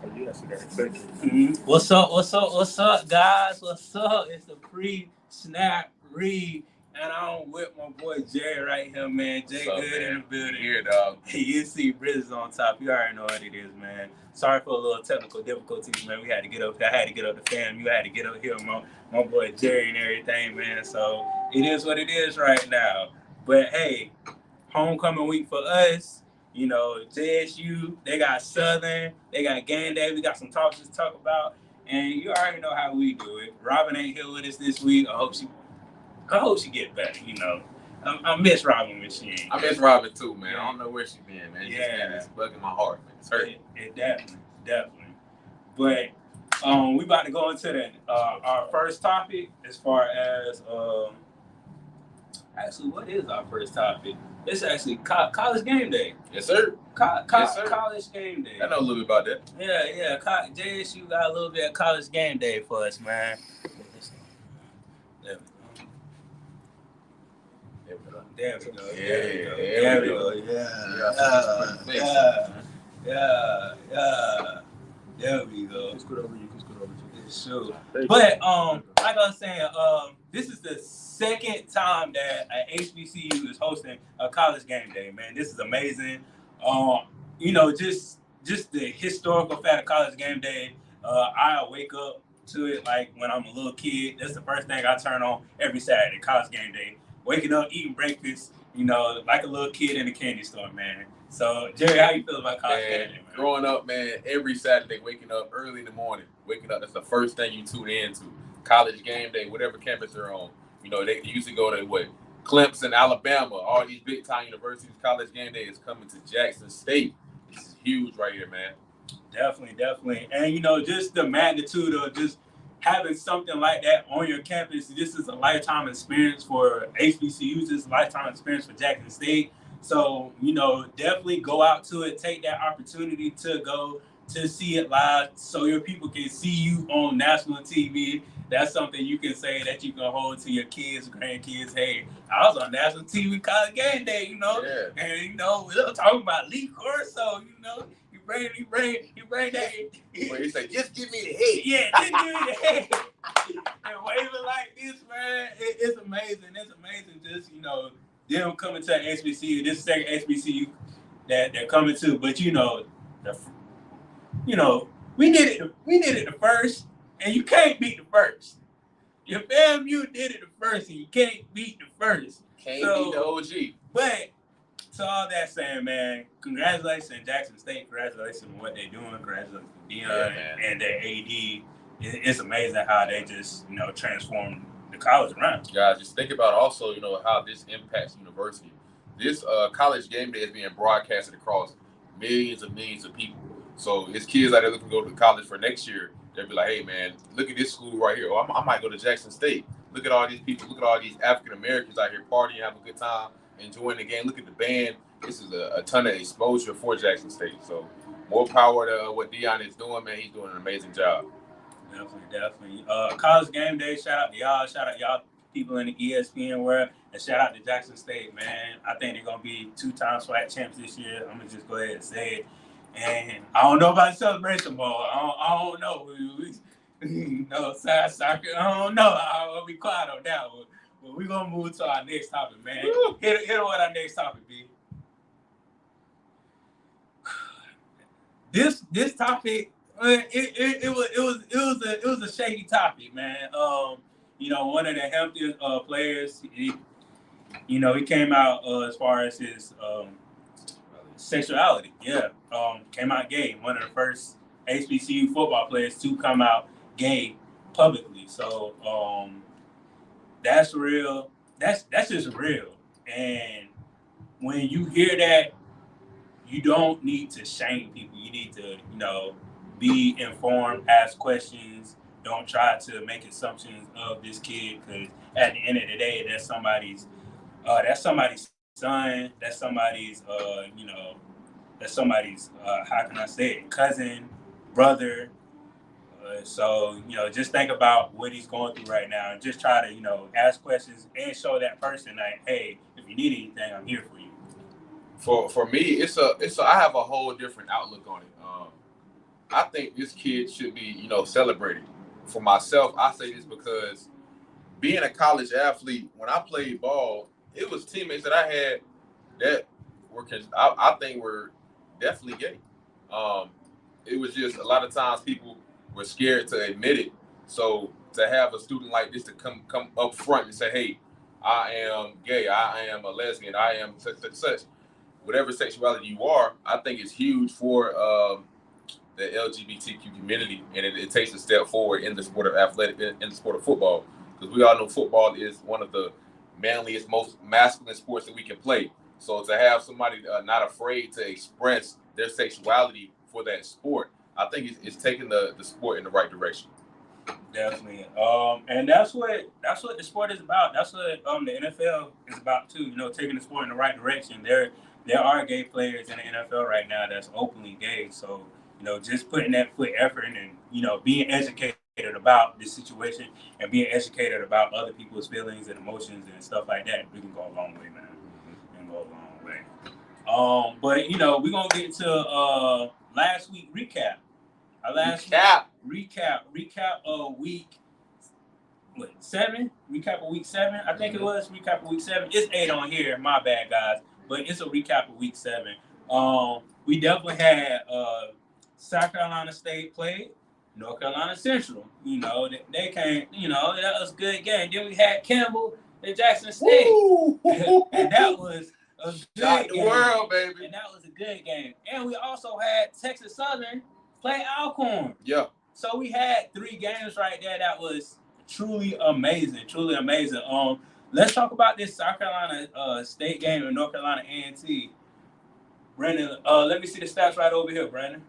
Oh, yeah, so that's exactly. What's up? What's up? What's up, guys? What's up? It's the pre-snap read, and I'm with my boy Jay right here, man. Jay What's up, Good in man? the building. Here, dog. You see Bridges on top. You already know what it is, man. Sorry for a little technical difficulties, man. We had to get up. I had to get up the fam. You had to get up here, my boy Jerry and everything, man. So it is what it is right now. But hey, homecoming week for us. You know, JSU, they got Southern, they got game day. We got some talks to talk about, and you already know how we do it. Robin ain't here with us this week. I hope she get better. You know, I miss Robin when she ain't. I miss Robin too, man. I don't know where she been, man. It's bugging my heart, man. It's hurting. It definitely. But we about to go into our first topic as far as actually, what is our first topic? It's actually college game day. Yes, sir. Yes, sir. College game day. I know a little bit about that. Yeah. JSU got a little bit of college game day for us, man. There we go. There we go. Let's go over you. Sure. But like I was saying, this is the second time that HBCU is hosting a college game day, man. This is amazing. You know, just the historical fact of college game day. I wake up to it like when I'm a little kid. That's the first thing I turn on every Saturday, college game day. Waking up, eating breakfast, you know, like a little kid in a candy store, man. So, Jerry, how you feel about college game day, man? Growing up, man, every Saturday, waking up early in the morning, that's the first thing you tune into. College game day, whatever campus they're on. You know, they used to go to Clemson, Alabama, all these big time universities. College game day is coming to Jackson State. This is huge right here, man. Definitely. And, you know, just the magnitude of just having something like that on your campus, this is a lifetime experience for HBCUs. This is a lifetime experience for Jackson State. So, you know, definitely go out to it. Take that opportunity to go to see it live so your people can see you on national TV. That's something you can say that you can hold to your kids, grandkids. Hey, I was on national TV college game day, you know. Yeah. And, you know, we were talking about Lee Corso, you know. You bring that. Well, he said, just give me the head. Yeah, just give me the head. And waving like this, man, it's amazing. It's amazing just, you know, them coming to an HBCU, this second HBCU that they're coming to. But, you know, we did it the first, and you can't beat the first. Your FAMU did it the first, and you can't beat the first. Can't beat the OG. But to all that saying, man, congratulations Jackson State. Congratulations on what they're doing. Congratulations to Dion and their AD. It's amazing how they just, you know, transformed the college around. Guys, just think about also, you know, how this impacts university. This college game day is being broadcasted across millions and millions of people. So it's kids out there looking to go to college for next year. They'll be like, hey, man, look at this school right here. Oh, I might go to Jackson State. Look at all these people. Look at all these African Americans out here partying, having a good time, enjoying the game. Look at the band. This is a ton of exposure for Jackson State. So more power to what Dion is doing, man. He's doing an amazing job. Definitely. College game day, shout out to y'all. Shout out y'all people in the ESPN world. And shout out to Jackson State, man. I think they're going to be 2-time SWAC champs this year. I'm going to just go ahead and say it. And I don't know about the celebration ball. I don't know. No, side soccer. I don't know. I'll be quiet on that one. But we're going to move to our next topic, man. Hit what our next topic be. This topic, it was a shaky topic, man. You know, one of the healthiest players, he came out as far as his sexuality. Yeah, came out gay. One of the first HBCU football players to come out gay publicly. So that's real. That's just real. And when you hear that, you don't need to shame people. You need to, you know, be informed, ask questions. Don't try to make assumptions of this kid, because at the end of the day, that's somebody's son. That's somebody's, how can I say it, cousin, brother. So, you know, just think about what he's going through right now, and just try to, you know, ask questions and show that person like, hey, if you need anything, I'm here for you. For me, I have a whole different outlook on it. I think this kid should be, celebrated. For myself, I say this because being a college athlete, when I played ball, it was teammates that I had that I think were definitely gay. Um, it was just a lot of times people were scared to admit it. So to have a student like this to come up front and say, "Hey, I am gay. I am a lesbian. I am such," whatever sexuality you are, I think is huge for the LGBTQ community, and it takes a step forward in the sport of in the sport of football, because we all know football is one of the manliest, most masculine sports that we can play. So to have somebody not afraid to express their sexuality for that sport, I think it's taking the sport in the right direction. Definitely. And that's what the sport is about. That's what the NFL is about too. Taking the sport in the right direction. There are gay players in the NFL right now that's openly gay. So just putting that foot effort in, and being educated about this situation and being educated about other people's feelings and emotions and stuff like that, we can go a long way, man. We can go a long way. But we're gonna get to last week recap. Our last recap of week 7. Recap of week 7. I think it was recap of week 7. It's 8 on here. My bad, guys. But it's a recap of week 7. We definitely had South Carolina State played North Carolina Central. They came. That was a good game. Then we had Campbell and Jackson State, and that was a good game. World, baby. And that was a good game. And we also had Texas Southern play Alcorn. Yeah. So we had 3 games right there that was truly amazing. Truly amazing. Let's talk about this South Carolina State game and North Carolina A&T. Brandon, let me see the stats right over here, Brandon.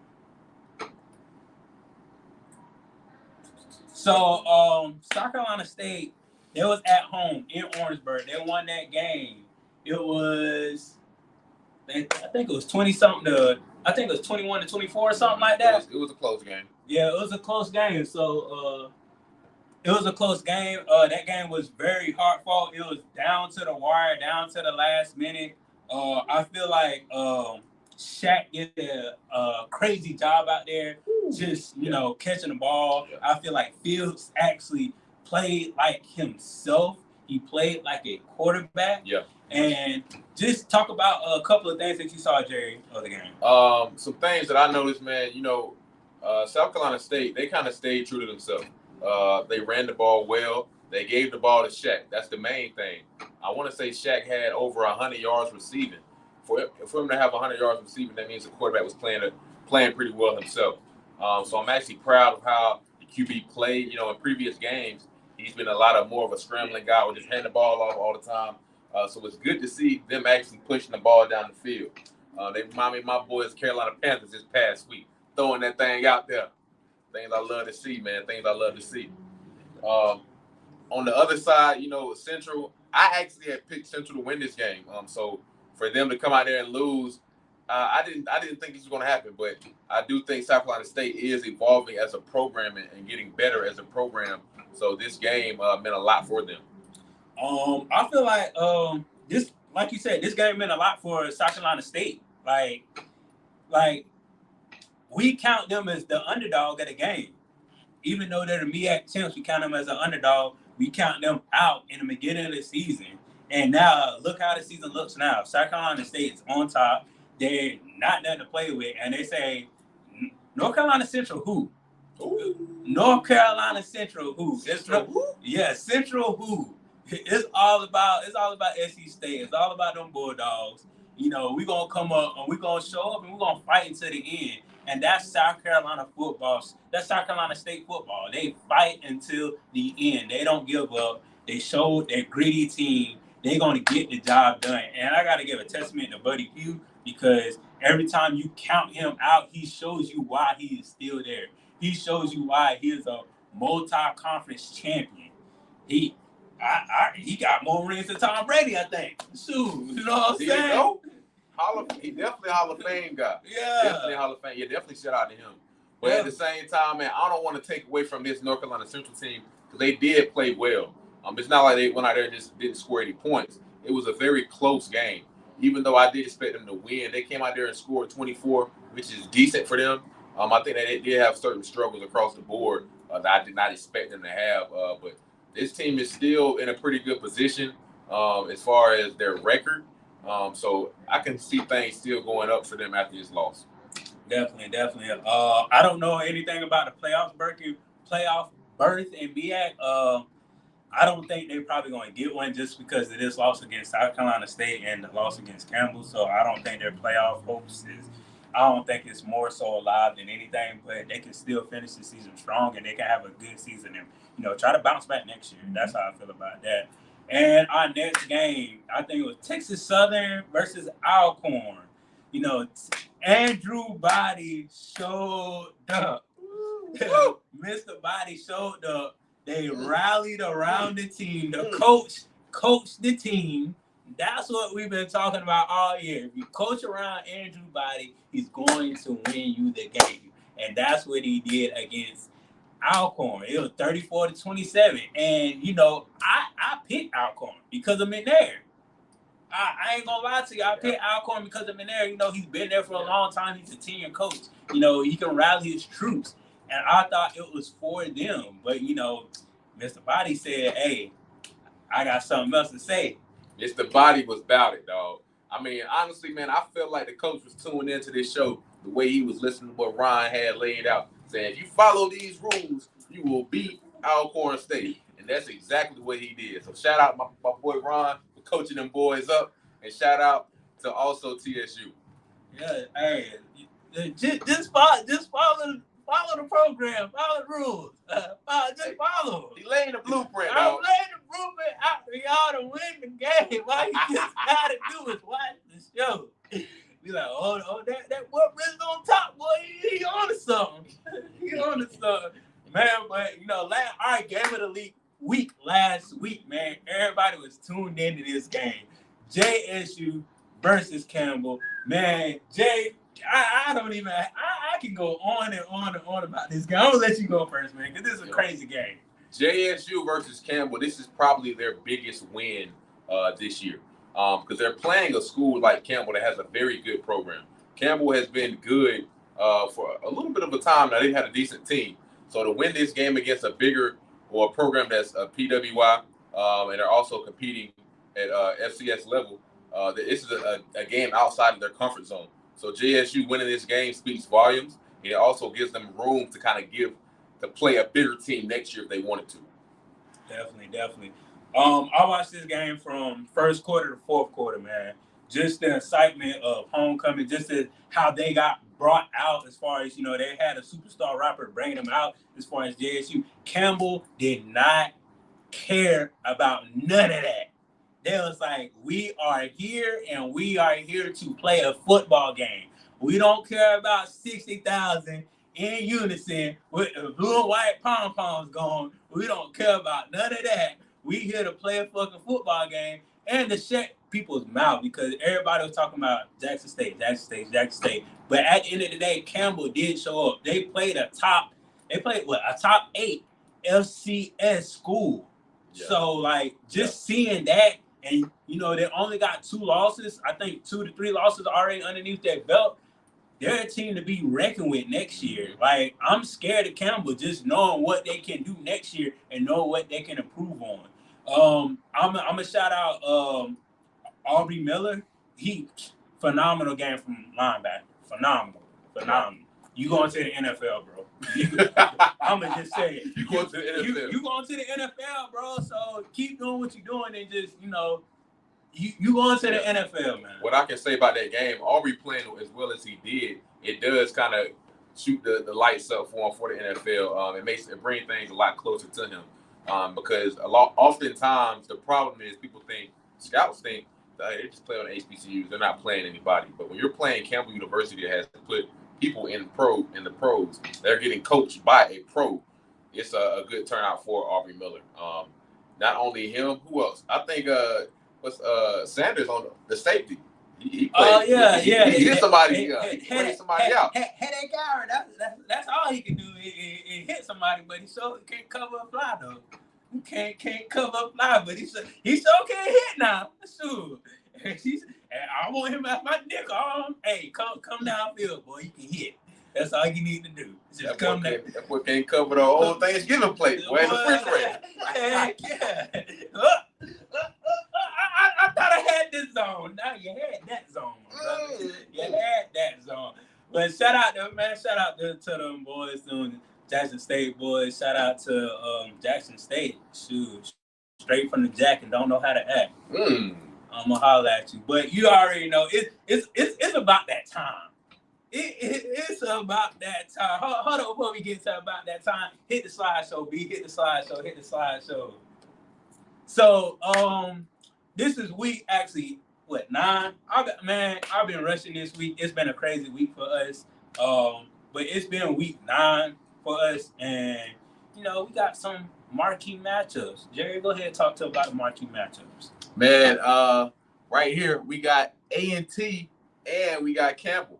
So South Carolina State, they was at home in Orangeburg. They won that game. It was, I think it was 20-something I think it was 21-24 or something like that. It was a close game. Yeah, it was a close game. So it was a close game. That game was very hard fought. It was down to the wire, down to the last minute. I feel like Shaq did a crazy job out there, just catching the ball. Yeah. I feel like Fields actually played like himself. He played like a quarterback. Yeah. And just talk about a couple of things that you saw, Jerry, of the game. Some things that I noticed, man. South Carolina State, they kind of stayed true to themselves. They ran the ball well. They gave the ball to Shaq. That's the main thing. I want to say Shaq had over 100 yards receiving. For him to have 100 yards receiving, that means the quarterback was playing pretty well himself. So I'm actually proud of how the QB played. In previous games, he's been more of a scrambling guy, or just hand the ball off all the time. So it's good to see them actually pushing the ball down the field. They remind me of my boys, Carolina Panthers, this past week, throwing that thing out there. Things I love to see, man. Things I love to see. On the other side, Central, I actually had picked Central to win this game. So for them to come out there and lose, I didn't think this was going to happen. But I do think South Carolina State is evolving as a program and getting better as a program. So this game meant a lot for them. I feel like this, like you said, this game meant a lot for South Carolina State. Like we count them as the underdog of the game. Even though they're the MEAC champs, we count them as an underdog. We count them out in the beginning of the season. And now, look how the season looks now. South Carolina State is on top. They're not nothing to play with. And they say, North Carolina Central who? Ooh. North Carolina Central who? Central who? Yeah, Central who? It's all about SC State. It's all about them Bulldogs. We're going to come up and we're going to show up and we're going to fight until the end. And that's South Carolina football. That's South Carolina State football. They fight until the end. They don't give up. They show their gritty team. They're going to get the job done. And I got to give a testament to Buddy Pugh, because every time you count him out, he shows you why he is still there. He shows you why he is a multi-conference champion. He got more rings than Tom Brady, I think. Shoot, you know what I'm saying? He definitely a Hall of Fame guy. Yeah. Definitely Hall of Fame. Yeah, definitely shout out to him. But at the same time, man, I don't want to take away from this North Carolina Central team, because they did play well. It's not like they went out there and just didn't score any points. It was a very close game. Even though I did expect them to win, they came out there and scored 24, which is decent for them. I think that they did have certain struggles across the board that I did not expect them to have. But this team is still in a pretty good position as far as their record. So I can see things still going up for them after this loss. Definitely. I don't know anything about the playoff berth and BIAC. I don't think they're probably going to get one just because of this loss against South Carolina State and the loss against Campbell. So I don't think their playoff hopes is. I don't think it's more so alive than anything, but they can still finish the season strong and they can have a good season and try to bounce back next year. That's how I feel about that. And our next game, I think it was Texas Southern versus Alcorn. Andrew Body showed up. Mr. Body showed up. They rallied around the team. The coach coached the team. That's what we've been talking about all year. If you coach around Andrew Body, he's going to win you the game. And that's what he did against Alcorn. It was 34-27. And, I picked Alcorn because of McNair. I ain't gonna lie to you. I picked Alcorn because of McNair. He's been there for a long time. He's a tenure coach. He can rally his troops. And I thought it was for them. But, Mr. Body said, hey, I got something else to say. Mr. Body was about it, dog. I mean, honestly, man, I felt like the coach was tuned into this show the way he was listening to what Ryan had laid out, saying, if you follow these rules, you will beat Alcorn State. And that's exactly what he did. So shout out my boy Ron for coaching them boys up. And shout out to also TSU. Yeah, hey, just follow the program, follow the rules. Just follow. He laying the blueprint. I'm laying the blueprint out for y'all to win the game. All you just gotta do is watch the show. Be like, oh, that boy really on top, boy. He on to something. He on to something, man. But our game of the week last week, man. Everybody was tuned into this game. JSU versus Campbell, man. Jay. I don't even. I can go on and on and on about this game. I'm gonna let you go first, man, because this is a crazy game. JSU versus Campbell. This is probably their biggest win this year, because they're playing a school like Campbell that has a very good program. Campbell has been good for a little bit of a time now. They've had a decent team, so to win this game against a bigger or a program that's a PWI, and they're also competing at FCS level, this is a game outside of their comfort zone. So JSU winning this game speaks volumes. And it also gives them room to play a bigger team next year if they wanted to. Definitely. I watched this game from first quarter to fourth quarter, man. Just the excitement of homecoming, just how they got brought out as far as, they had a superstar rapper bringing them out as far as JSU. Campbell did not care about none of that. They was like, we are here and we are here to play a football game. We don't care about 60,000 in unison with the blue and white pom-poms going. We don't care about none of that. We here to play a fucking football game and to shut people's mouth because everybody was talking about Jackson State. But at the end of the day, Campbell did show up. They played a top 8 FCS school. Yeah. So, just seeing that, and, they only got 2 losses. I think 2 to 3 losses already underneath their belt. They're a team to be reckoned with next year. I'm scared of Campbell just knowing what they can do next year and know what they can improve on. I'm going to shout out Aubrey Miller. Phenomenal game from linebacker. Phenomenal. You going to the NFL, bro. I'm going to just say it. You going to the NFL. You going to the NFL, bro. So keep doing what you're doing and just, you going to the NFL, man. What I can say about that game, Aubrey playing as well as he did, it does kind of shoot the lights up for him for the NFL. It brings things a lot closer to him because oftentimes the problem is scouts think that they just play on the HBCUs. They're not playing anybody. But when you're playing Campbell University that has to put people in the pros, they're getting coached by a pro. It's a good turnout for Aubrey Miller. Not only him, who else? I think Sanders on the safety. He played. He hit somebody. He played somebody out. Headache hour. That's all he can do. He hit somebody, but he sure can't cover a fly though. He can't cover a fly, but he sure can't hit now. Sure. I want him as my nickel. Hey, come downfield, boy. You can hit. That's all you need to do. Just That boy can't cover the whole Thanksgiving plate. Boy, in the refrigerator. Heck yeah. I thought I had this zone. Now you had that zone. You had that zone. But shout out to them boys, them Jackson State boys. Shout out to Jackson State. Shoot, straight from the jack and don't know how to act. I'm gonna holler at you. But you already know it's about that time. It's about that time. Hold on before we get to about that time. Hit the slideshow, B. Hit the slideshow. So this is week actually 9. I've been rushing this week. It's been a crazy week for us. But it's been week 9 for us, and we got some marquee matchups. Jerry, go ahead and talk to about the marquee matchups. Man, right here we got A&T and we got Campbell.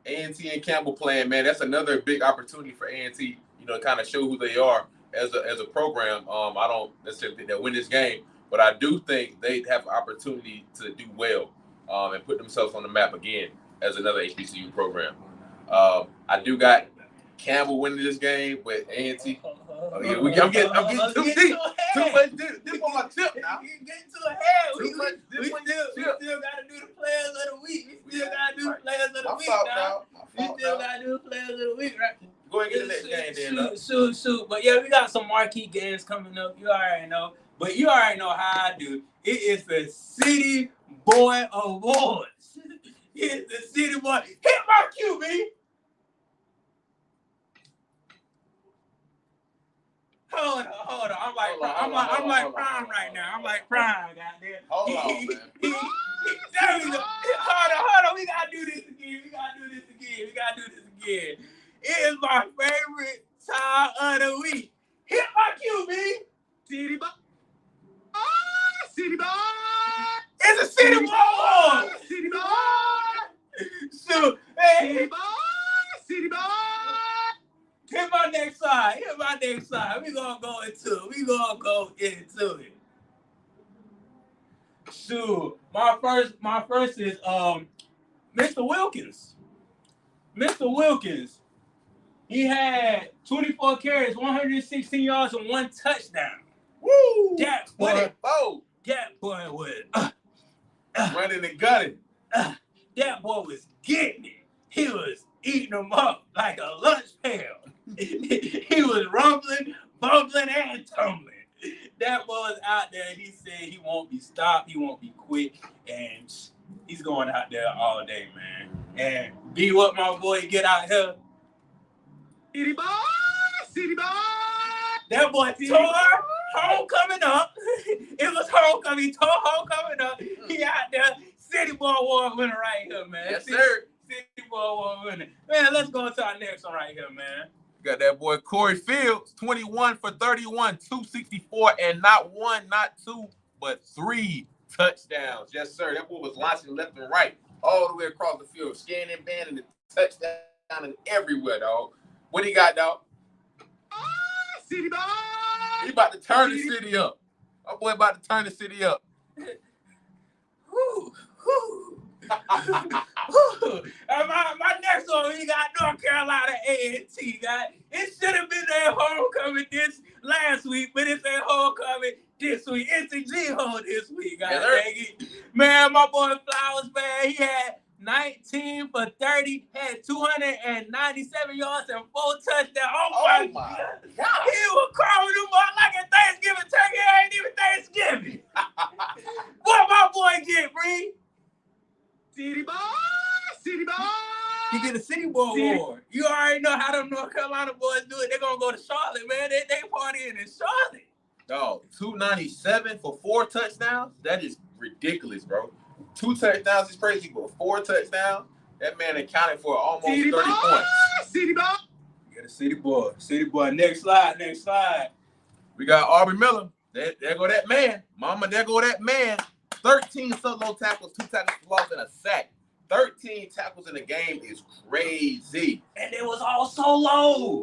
A&T and Campbell playing, man. That's another big opportunity for A&T, kind of show who they are as a program. I don't necessarily think they'll win this game, but I do think they have an opportunity to do well and put themselves on the map again as another HBCU program. I do got Campbell winning this game, but A&T. I'm getting too deep. Too much dip on my tip now. You're getting too ahead. We still got to do the players of the week. We still got to do the players of the week now. We still got to do the players of the week, right? Go ahead and get the next game then. Shoot. But yeah, we got some marquee games coming up. You already know. But you already know how I do. It is the City Boy Awards. It's the City Boy. Hit my QB. Hold on. I'm like prime right now. I'm like prime, goddamn. Hold on, man. There we go. Hold on. We gotta do this again. It is my favorite time of the week. Hit my QB. City Boy. City Boy. It's a City Boy Award. City Boy. So, hey. City Boy. City Boy. Hit my next slide. We gonna go into it. Shoot, my first is Mr. Wilkins. Mr. Wilkins. He had 24 carries, 116 yards, and 1 touchdown. Woo! That boy was running and gunning. That boy was getting it. He was eating them up like a lunch pail. He was rumbling, bumbling, and tumbling. That boy was out there. He said he won't be stopped. He won't be quit. And he's going out there all day, man. And be what my boy get out here. City Boy. City Boy. That boy tore homecoming up. It was homecoming. He tore homecoming up. He out there. City Boy Award winner right here, man. Yes, sir. City Boy Award winner. Man, let's go to our next one right here, man. Got that boy Corey Fields, 21 for 31, 264, and not 1, not 2, but 3 touchdowns. Yes, sir. That boy was launching left and right, all the way across the field, scanning, banning, the touchdown, and everywhere, dog. What he got, dog? City Boy. He about to turn the city up. My boy about to turn the city up. Whew. My next one, we got North Carolina A&T, guys. It should have been their homecoming this last week, but it's their homecoming this week. It's a G-Hole this week, guys. Man, my boy Flowers, man, he had 19 for 30, had 297 yards and 4 touchdowns. Oh my God. He was crawling them up like a Thanksgiving turkey. It ain't even Thanksgiving. What my boy get, Bree? City Boy. City Boy. He get a City Boy Award. You already know how them North Carolina boys do it. They're going to go to Charlotte, man. They partying in Charlotte. Dog, 297 for 4 touchdowns? That is ridiculous, bro. 2 touchdowns is crazy, but 4 touchdowns? That man accounted for almost City 30 Boy. points. City Boy. Get a City Boy. City Boy. Next slide. We got Aubrey Miller. There go that man. Mama, there go that man. 13 solo tackles, 2 tackles for loss, and a sack. 13 tackles in the game is crazy. And it was all solo.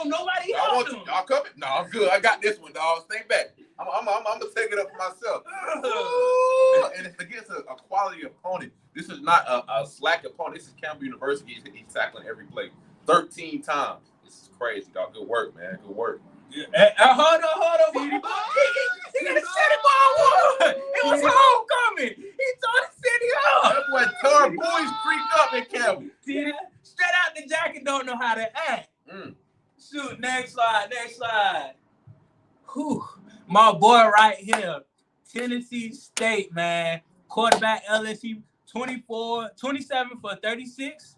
Nobody helped him. Y'all coming? No, I'm good. I got this one, dog. Stay back. I'm gonna take it up for myself. Ooh, and it's against a quality opponent. This is not a slack opponent. This is Campbell University. He's tackling every play 13 times. This is crazy, dog. Good work, man. Good work. Yeah. Hold on. City Boy. He got a City Ball one. It was homecoming. He tore the city up. That boy tore boys freak up in Campbell. See that? Straight out the jacket, don't know how to act. Shoot, next slide. Whew. My boy right here, Tennessee State, man. Quarterback LSU, 27 for 36,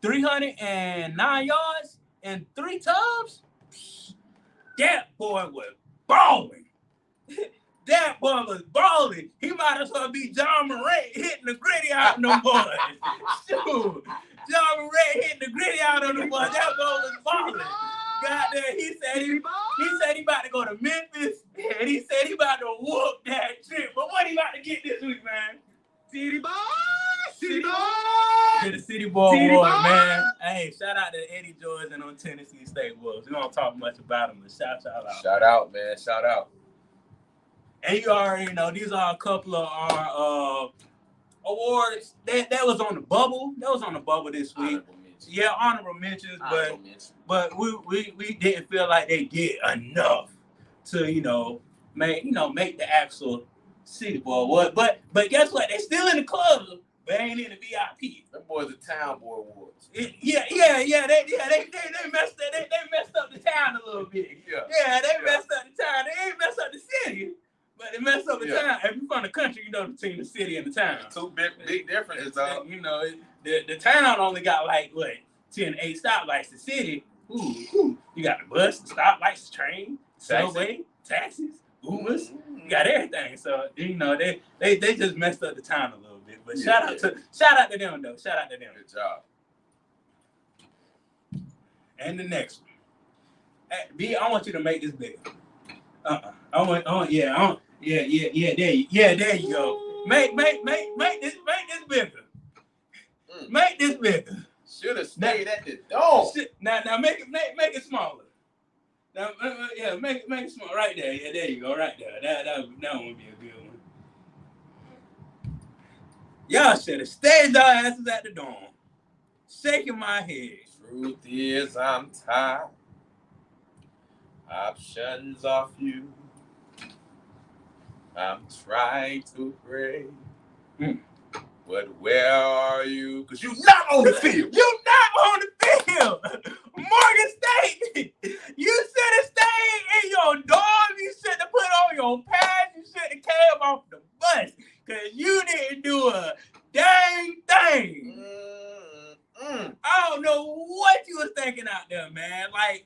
309 yards, and 3 tubs. That boy was balling. He might as well be John Morant hitting the gritty out on them boys. Shoot. John Morant hitting the gritty out on them boys. That boy was balling. Got there, he said he about to go to Memphis, and he said he about to whoop that trip. But what he about to get this week, man? City Boy. Get the City Boy award, man. Hey, shout out to Eddie Jordan on Tennessee State Wolves. We don't talk much about him, but shout out. Shout out, man. Shout out. And you already know these are a couple of our awards. That was on the bubble. That was on the bubble this week. Yeah, honorable mentions, but we didn't feel like they did enough to make the actual City Boy award. But guess what? They still in the club, but ain't in the VIP. Them boys are Town Boy Awards. They messed up the town a little bit. They messed up the town. They ain't messed up the city. But they messed up the town. If you're from the country, between the city and the town. Two big differences, though. The town only got 8 stoplights. The city, you got the bus, the stoplights, the train, subway, taxis, Ubers. You got everything. So they just messed up the town a little bit. But shout out to them though. Shout out to them. Good job. And the next one. Hey, B, I want you to make this bigger. There you go. Make this bigger. Make this bigger. Should have stayed at the dome. Now make it smaller. Now make it smaller right there. Yeah, there you go, right there. That one would be a good one. Y'all should have stayed your asses at the dome. Shaking my head. Truth is, I'm tired. Options are few. I'm trying to pray. But where are you? Because you're not on the field. You're not on the field. Morgan State, you should have stayed in your dorm. You should have put on your pads. You should have came off the bus because you didn't do a dang thing. I don't know what you was thinking out there, man. Like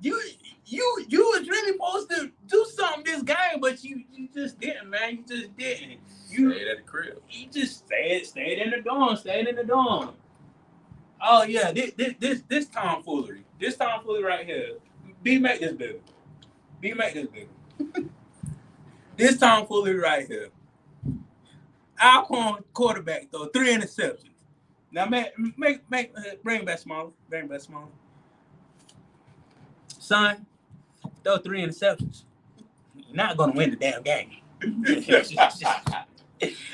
you was really supposed to do something this game, but you just didn't, man. You just didn't. You stayed at the crib. You just stayed in the dorm. Stayed in the dorm. Oh yeah, this tomfoolery. This tomfoolery right here. B, make this bigger. This tomfoolery right here. Alcorn quarterback throw 3 interceptions. Now bring back smaller. Son, throw 3 interceptions. You're not gonna win the damn game.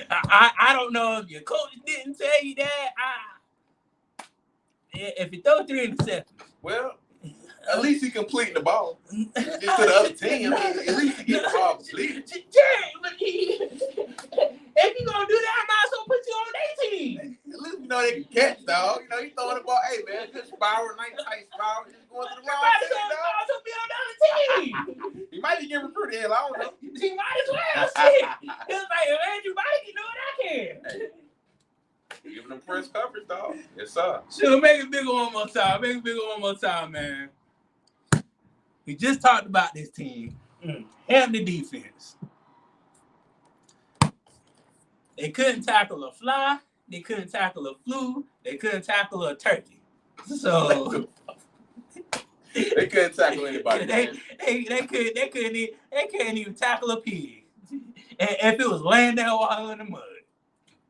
I don't know if your coach didn't tell you that. If you throw 3 interceptions, well, at least he completing the ball. Just to the other team, at least he get the ball completed. If you gonna do that, I might as well put you on their team. At least they can catch, dog. You throwing the ball. Hey man, good spiral, nice tight spiral, just going to the wrong team, dog. Be on the other team. He might be getting recruited. Hell, I don't know. He might as well. Shit. It was like, if Andrew Body can do what I can. Hey. Giving them press coverage, dog. Yes, sir. Sure, make it bigger one more time. Man. We just talked about this team. Hampton defense. They couldn't tackle a fly. They couldn't tackle a flu. They couldn't tackle a turkey. So they couldn't tackle anybody. They couldn't even tackle a pig. And if it was laying there while in the mud.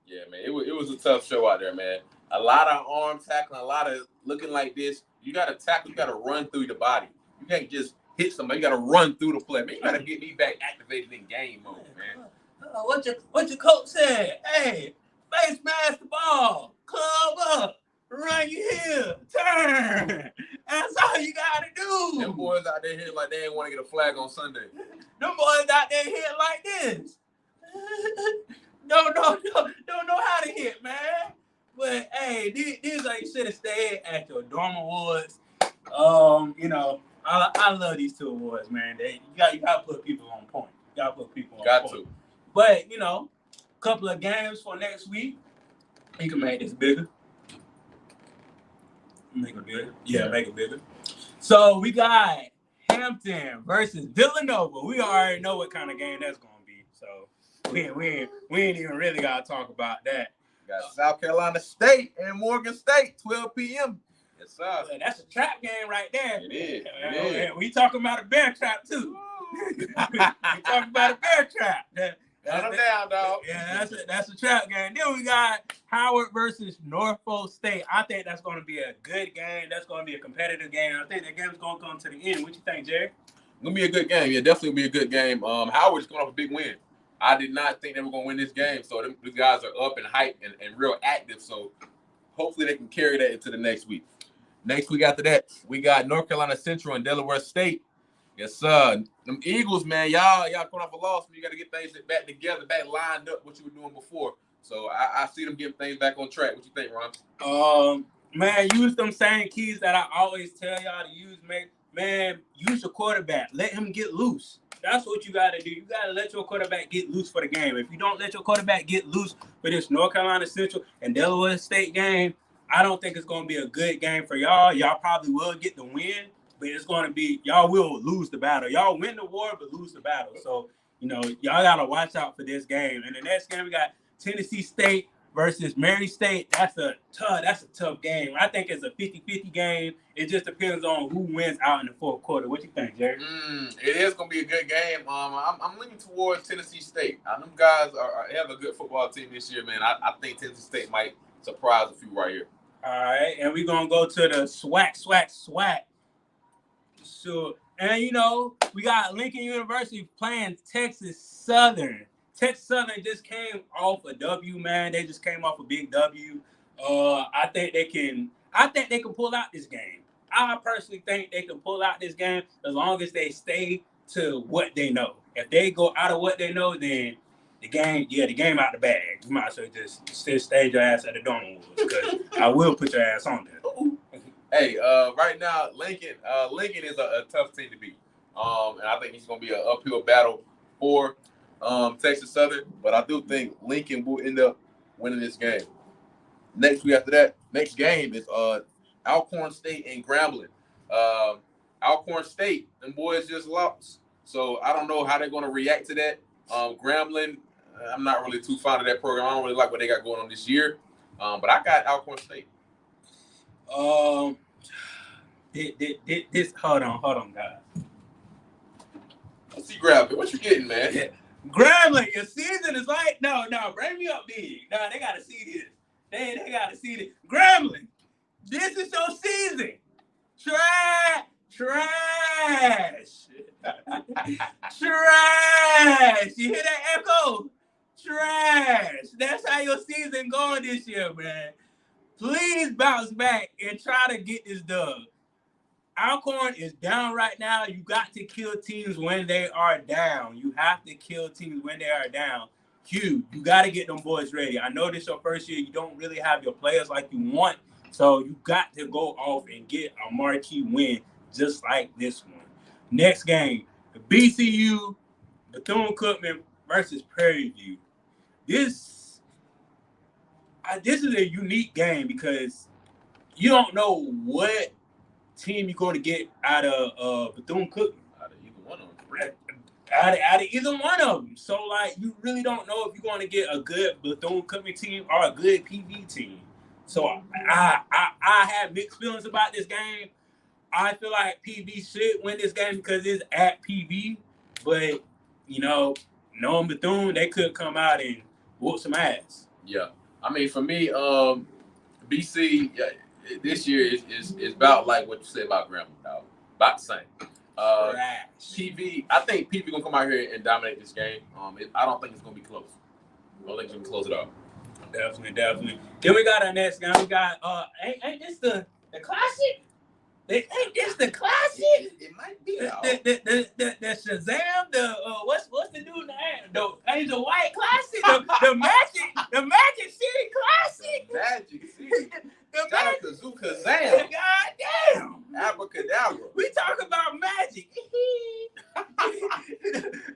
Yeah, man, it was a tough show out there, man. A lot of arm tackling, a lot of looking like this. You got to tackle. You got to run through the body. You can't just hit somebody. You got to run through the play. Man, you got to get me back activated in game mode, man. What your coach said? Hey, face mask the ball, club up, run you here, turn. That's all you gotta do. Them boys out there hitting like they ain't want to get a flag on Sunday. Them boys out there hitting like this. Don't know how to hit, man. But hey, these are you should have stayed at your dorm awards. You know, I love these two awards, man. You gotta put people on point. You gotta put people on point. But you know, a couple of games for next week. You can make this bigger. Make it bigger. Yeah, make it bigger. So we got Hampton versus Villanova. We already know what kind of game that's gonna be. So we ain't even really gotta talk about that. Got South Carolina State and Morgan State, 12 p.m. Yes, sir. That's a trap game right there. It is. And we talking about a bear trap too. we talking about a bear trap. Got them down, dog. Yeah, that's a trap game. Then we got Howard versus Norfolk State. I think that's going to be a good game. That's going to be a competitive game. I think that game's going to come to the end. What you think, Jerry? Gonna be a good game. Yeah, definitely be a good game. Howard's coming off a big win. I did not think they were gonna win this game. So these guys are up and hyped and real active. So hopefully they can carry that into the next week. Next week after that, we got North Carolina Central and Delaware State. Yes, sir. Them Eagles, man, y'all coming off a loss. You got to get things back together, back lined up what you were doing before. So I see them getting things back on track. What you think, Ron? Man, use them same keys that I always tell y'all to use, man. Man, use your quarterback. Let him get loose. That's what you got to do. You got to let your quarterback get loose for the game. If you don't let your quarterback get loose for this North Carolina Central and Delaware State game, I don't think it's going to be a good game for y'all. Y'all probably will get the win. But it's going to be, y'all will lose the battle. Y'all win the war, but lose the battle. So, you know, y'all got to watch out for this game. And the next game, we got Tennessee State versus Mary State. That's a tough game. I think it's a 50-50 game. It just depends on who wins out in the fourth quarter. What you think, Jerry? It is going to be a good game. I'm leaning towards Tennessee State. Them guys have a good football team this year, man. I think Tennessee State might surprise a few right here. All right, and we're going to go to the SWAC. So, and you know, we got Lincoln University playing Texas Southern. Texas Southern just came off a W, man. They just came off a big W. I think they can pull out this game. I personally think they can pull out this game as long as they stay to what they know. If they go out of what they know, then the game out the bag. You might as well just stay your ass at the dorm awards, because I will put your ass on there. Hey, right now, Lincoln is a tough team to beat. And I think it's going to be an uphill battle for Texas Southern. But I do think Lincoln will end up winning this game. Next week after that, next game is Alcorn State and Grambling. Alcorn State, them boys just lost. So I don't know how they're going to react to that. Grambling, I'm not really too fond of that program. I don't really like what they got going on this year. But I got Alcorn State. This hold on, guys. Let's see, Grambling. What you getting, man? Yeah. Grambling, your season is like no, bring me up big. No, they gotta see this. They gotta see this. Grambling, this is your season. Trash. Trash. You hear that echo? Trash. That's how your season going this year, man. Please bounce back and try to get this dub. Alcorn is down right now. You got to kill teams when they are down. You have to kill teams when they are down. You got to get them boys ready. I know this is your first year. You don't really have your players like you want. So you got to go off and get a marquee win just like this one. Next game, BCU, Bethune-Cookman versus Prairie View. This is a unique game because you don't know what team you're going to get out of Bethune-Cookman. Out of either one of them. Out of either one of them. So, like, you really don't know if you're going to get a good Bethune-Cookman team or a good PV team. So, I have mixed feelings about this game. I feel like PV should win this game because it's at PV. But, you know, knowing Bethune, they could come out and whoop some ass. Yeah. I mean, for me, BC this year is about like what you say about Grambling, dog. About the same. Trash. PV, I think PV gonna come out here and dominate this game. I don't think it's gonna be close. I don't think it's gonna be close at all. Definitely. Then we got our next game. We got ain't this the classic? Ain't this the classic? It might be. The Shazam, what's the dude name? The Angel White Classic, the Magic City Classic. Magic City. The Shout out Magic. to Zoo Kazam. God damn. Abracadabra. We talk about magic.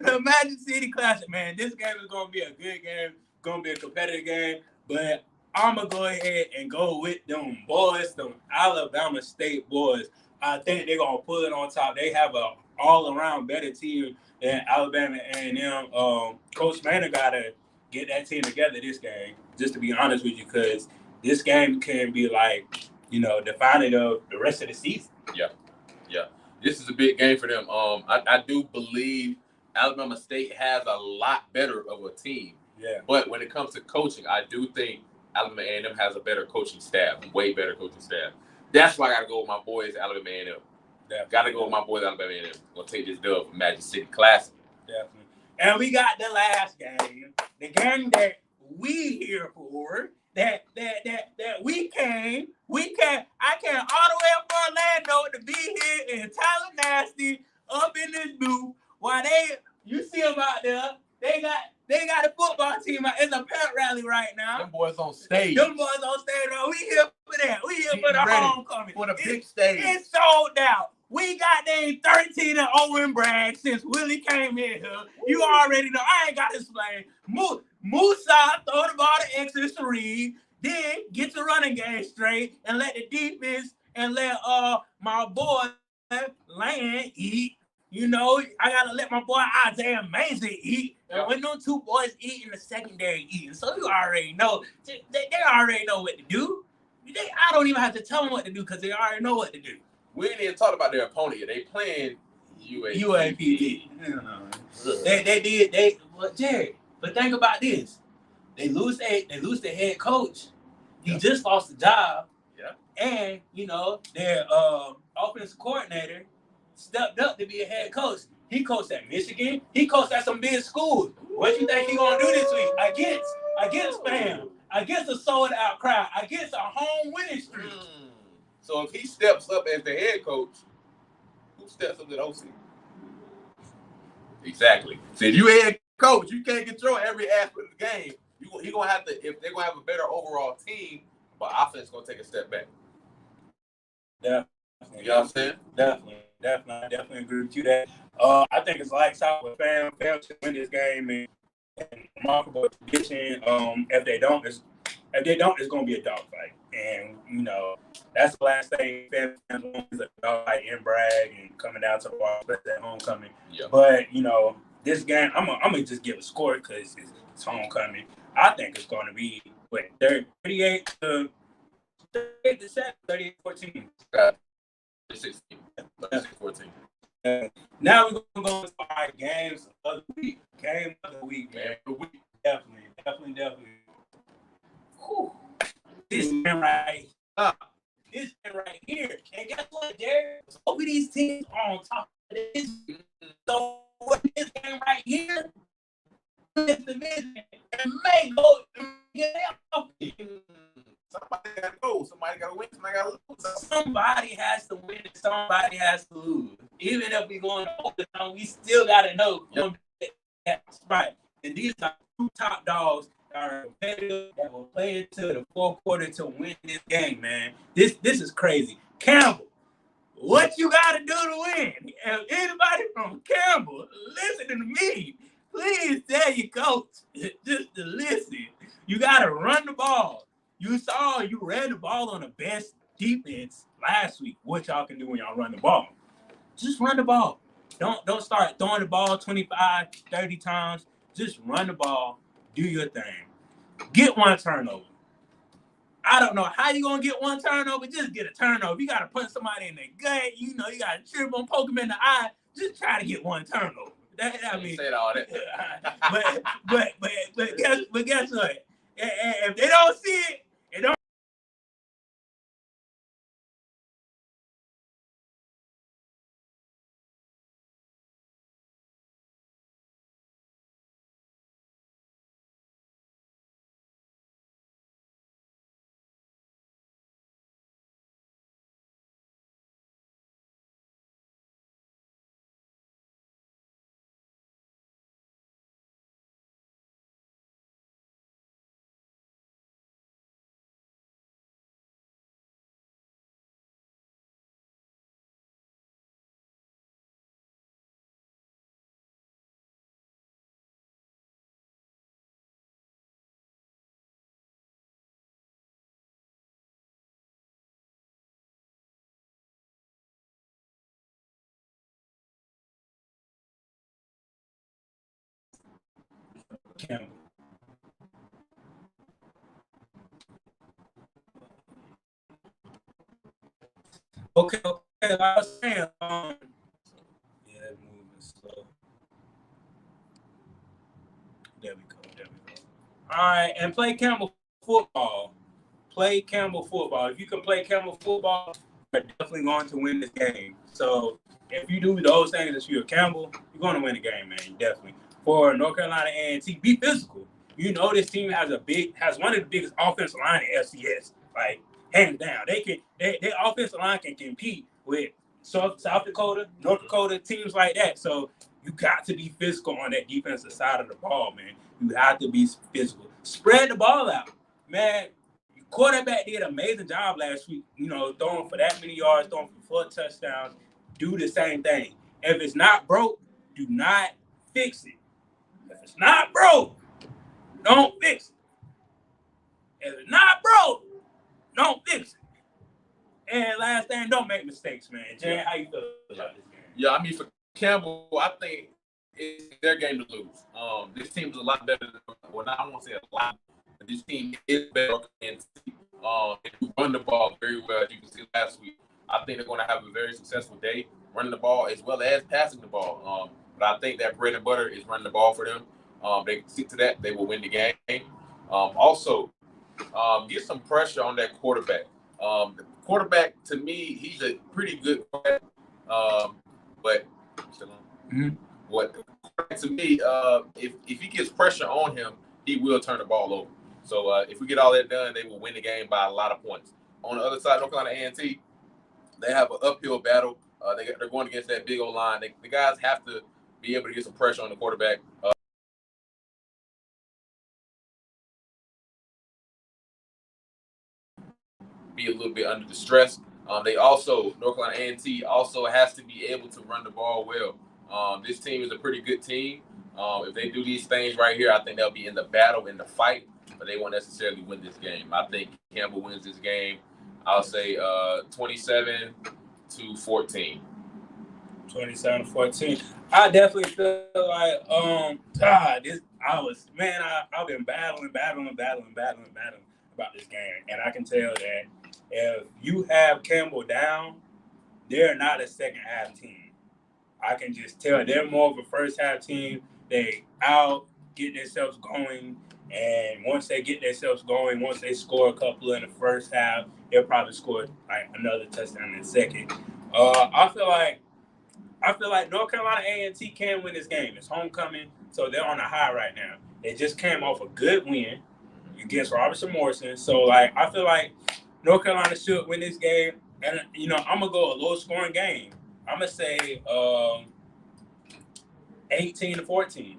The Magic City Classic, man. This game is gonna be a good game. Gonna be a competitive game, but I'm gonna go ahead and go with them boys, them Alabama State boys. I think they're gonna put it on top. They have a all-around better team than Alabama A&M. Coach Manor gotta get that team together this game. Just to be honest with you, because this game can be like, defining of the rest of the season. Yeah. This is a big game for them. I do believe Alabama State has a lot better of a team. Yeah. But when it comes to coaching, I do think Alabama A&M has a better coaching staff, way better coaching staff. That's why I got to go with my boys, Alabama A&M. Got to go with my boys, Alabama A&M. Gonna take this dub from Magic City Classic. Definitely. And we got the last game, the game that we here for, that we came. I came all the way up from Orlando to be here in Tallahassee, up in this booth. While you see them out there, they got a football team. It's a pep rally right now. Them boys on stage. Right? We here for that. We here for the homecoming. For the big stage. It's sold out. We got them 13-0 in Bragg since Willie came in here. You already know. I ain't got to explain. Musa throw the ball to Exeter Sharif. Then get your running game straight and let the defense and let my boy Land eat. I gotta let my boy Isaiah Mason eat. And when those two boys eat in the secondary eating, so you already know they already know what to do. I don't even have to tell them what to do because they already know what to do. We ain't even talked about their opponent yet. They playing UAPB. Jerry. But think about this: they lose their head coach. He just lost the job. Yeah. And their offensive coordinator stepped up to be a head coach. He coached at Michigan. He coached at some big schools. What you think he gonna do this week? Against fam, against a sold out crowd, against a home winning streak. So if he steps up as the head coach, who steps up to the OC? Exactly. So if you head coach, you can't control every aspect of the game. He gonna have to, if they're gonna have a better overall team, but offense gonna take a step back. Yeah. You know what I'm saying? Definitely agree with you that. I think it's like out with fam should win this game and remarkable tradition. If they don't, it's gonna be a dogfight. And that's the last thing fans want is a dogfight in Bragg and coming down to the ball, especially at homecoming. Yeah. But this game, I'm gonna just give a score because it's homecoming. I think it's gonna be 38 to 7, 38-14. 16-14. Now we're gonna go into our games of the week. Game of the week, man. Definitely. Whew. This game right here. And guess what, Jared? Both of these teams are on top of this. So what this game right here? This division and may go get out. Somebody gotta go. Somebody gotta win. Somebody gotta lose. Somebody has to win and somebody has to lose. Even if we going to overtime, we still gotta know. That's right. And these are two top dogs that are competitive that will play into the fourth quarter to win this game, man. This is crazy. Campbell, what you gotta do to win? If anybody from Campbell listening to me, please tell your coach just to listen. You gotta run the ball. You ran the ball on the best defense last week. What y'all can do when y'all run the ball? Just run the ball. Don't start throwing the ball 25, 30 times. Just run the ball. Do your thing. Get one turnover. I don't know how you gonna get one turnover. Just get a turnover. You gotta punch somebody in the gut. You gotta trip them, poke them in the eye. Just try to get one turnover. Said all that. but guess what? If they don't see it, it don't Campbell. Okay. I was saying, yeah, moving slow. There we go. All right, and play Campbell football. Play Campbell football. If you can play Campbell football, you're definitely going to win this game. So if you do those things as you're Campbell, you're going to win the game, man. Definitely. For North Carolina A&T, be physical. You know this team has one of the biggest offensive line in FCS. Like hands down, their offensive line can compete with South Dakota, North Dakota teams like that. So you got to be physical on that defensive side of the ball, man. You have to be physical. Spread the ball out, man. Quarterback did an amazing job last week, throwing for that many yards, throwing for 4 touchdowns. Do the same thing. If it's not broke, do not fix it. If it's not broke, don't fix it. If it's not broke, don't fix it. And last thing, don't make mistakes, man. Jay, how you feel about this game? Yeah, I mean, for Campbell, I think it's their game to lose. This team is a lot better than, well, I won't say a lot, but this team is better than they run the ball very well, as you can see last week. I think they're going to have a very successful day running the ball as well as passing the ball. But I think that bread and butter is running the ball for them. They stick to that, they will win the game. Also, get some pressure on that quarterback. The quarterback, to me, he's a pretty good quarterback. But what to me, if he gets pressure on him, he will turn the ball over. So if we get all that done, they will win the game by a lot of points. On the other side, North Carolina A&T, they have an uphill battle. They're going against that big old line. The guys have to be able to get some pressure on the quarterback. Be a little bit under the stress. North Carolina A&T also has to be able to run the ball well. This team is a pretty good team. If they do these things right here, I think they'll be in the battle, in the fight, but they won't necessarily win this game. I think Campbell wins this game. I'll say 27-14. 27-14. I definitely feel like I've been battling about this game, and I can tell that if you have Campbell down, they're not a second half team. I can just tell they're more of a first half team. They get themselves going, and once they get themselves going, once they score a couple in the first half, they'll probably score like another touchdown in the second. I feel like North Carolina A&T can win this game. It's homecoming, so they're on a high right now. They just came off a good win against Robertson Morrison. So I feel like North Carolina should win this game. And I'm gonna go a low scoring game. I'm gonna say 18-14.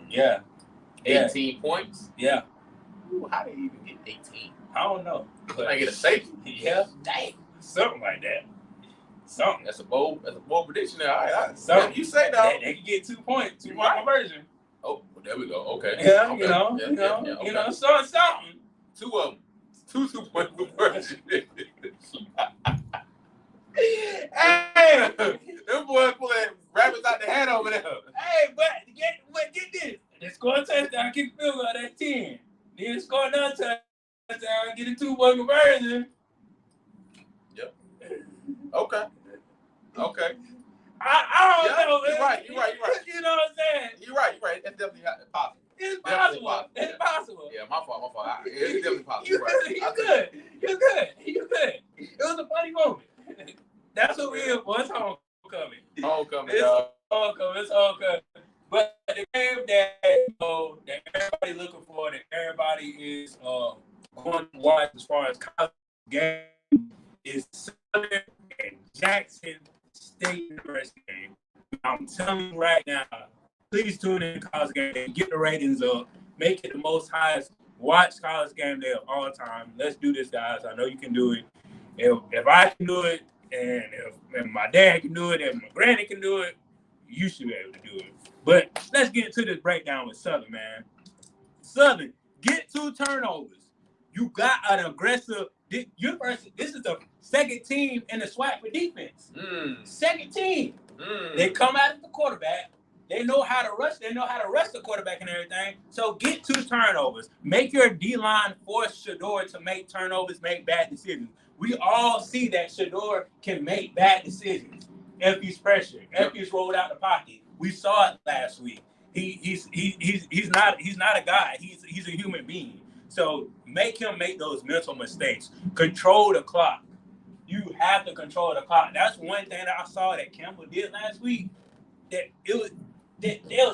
Yeah. 18 points? Yeah. Ooh, how did he even get 18? I don't know. But I get a safety. Yeah. Dang. Something like that. Something. That's a bold prediction there. All right. So you say that. They can get 2 points, 2-point conversion. Oh, well, there we go. Okay. Yeah, okay. Something. 2 of them. 2-point conversion. Hey, them boys pulling rabbits out the hat over there. Hey, but get this. They score a touchdown, kick field goal, that's 10. Then score another touchdown, get a 2-point conversion. Yep. Okay. I don't know, man. You're right. You know what I'm saying? You're right. That's definitely possible. It's possible. Yeah, my fault. It's definitely possible. You're good. It was a funny moment. That's what we're here for. It's homecoming. It's homecoming. But the game that everybody looking for, that everybody is going to watch as far as college game is Southern and Jackson State University game. I'm telling you right now, please tune in to college game, get the ratings up, make it the most highest watch college game day of all time. Let's do this, guys. I know you can do it. If I can do it, and if my dad can do it, if my granny can do it, you should be able to do it. But let's get into this breakdown with Southern, man. Southern, get 2 turnovers. You got an aggressive university. This is the second team in the SWAT for defense. Second team. They come out of the quarterback. They know how to rush. They know how to rush the quarterback and everything. So get 2 turnovers. Make your D-line force Shedeur to make turnovers, make bad decisions. We all see that Shedeur can make bad decisions if he's pressured, if he's rolled out the pocket. We saw it last week. He's not a guy. He's a human being. So make him make those mental mistakes. Control the clock. You have to control the clock. That's one thing that I saw that Campbell did last week. That it was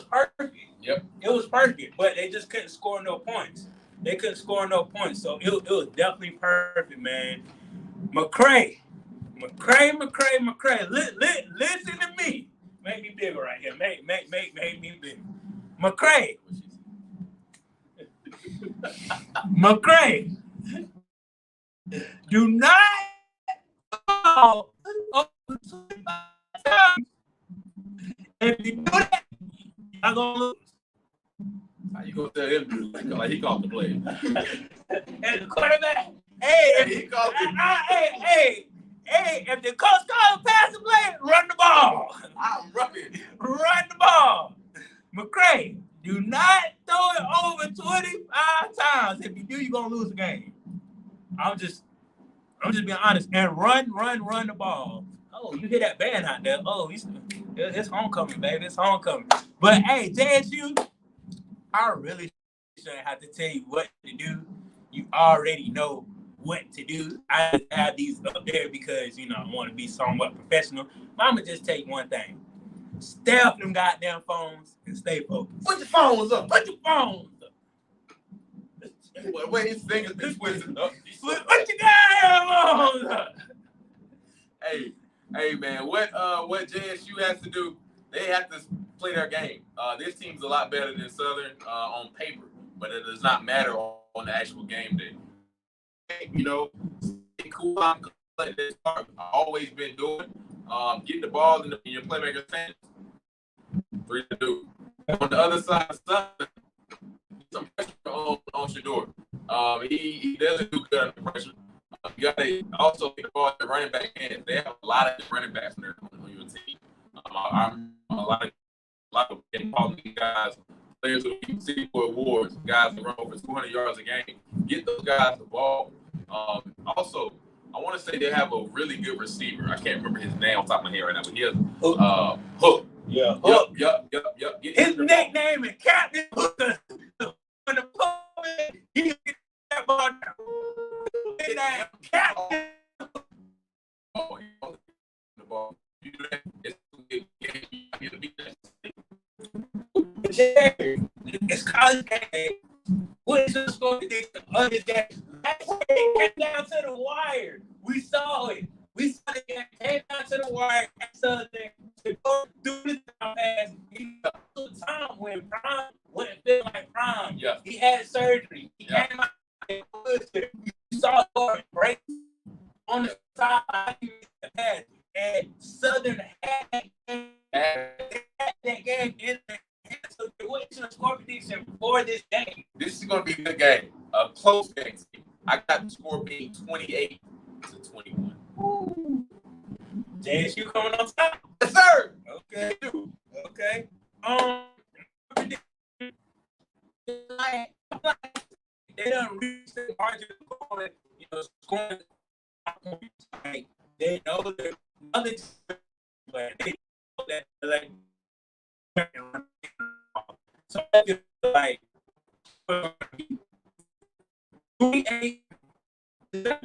perfect. Yep. It was perfect, but they just couldn't score no points. They couldn't score no points. So it was definitely perfect, man. McCray. Listen to me. Make me bigger right here. Make me bigger. McCray. McCray. Do not over 25 times. If you do that, you're gonna lose. How you gonna tell him like he called the play? And the quarterback, hey, if the coach calls a pass and play, run the ball. I'm running. Run the ball. McCray, do not throw it over 25 times. If you do, you're gonna lose the game. I'm just being honest. And run the ball. Oh, you hear that band out there? Oh, it's homecoming, baby. It's homecoming. But hey, JSU, I really shouldn't have to tell you what to do. You already know what to do. I just have these up there because, I want to be somewhat professional. But I'm going to just take one thing. Stay off them goddamn phones and stay focused. Put your phones up. Put your phones up. Wait, his fingers be twisting up. Put your goddamn phones up. Hey, man, what JSU has to do, they have to play their game. This team's a lot better than Southern on paper, but it does not matter on the actual game day. Stay cool. I've always been doing. Get the ball in your playmaker's hands. 3 to do. On the other side of Southern, some pressure on Shedeur. He doesn't do good under pressure. You got to also get the ball at the running back hands. They have a lot of running backs on your team. I'm a lot of quality guys, players who keep City Boy awards, guys that run over 200 yards a game. Get those guys the ball. Also, I want to say they have a really good receiver. I can't remember his name off the top of my head right now, but he has Hook. Yeah, Hook. Yep. His nickname is Captain Hooker. When the poet, he get that ball down. Captain. Oh, the ball. You do that. It's college game. What is the score prediction of this game? That's where it came down to the wire. We saw it. We saw the game came down to the wire. Southern to go through the time pass. He got to the time when Prime wouldn't feel like Prime. Yeah. He had surgery. He came out and we saw the break on the side. And Southern had that game in the so what is your score prediction for this game? This is going to be a good game, a close game. I got the score being 28-21. JSU coming on top. Yes, sir. Okay. They don't reach the margin of going, scoring points. Like, they know that other teams, but they know that like. So it's like 28 7.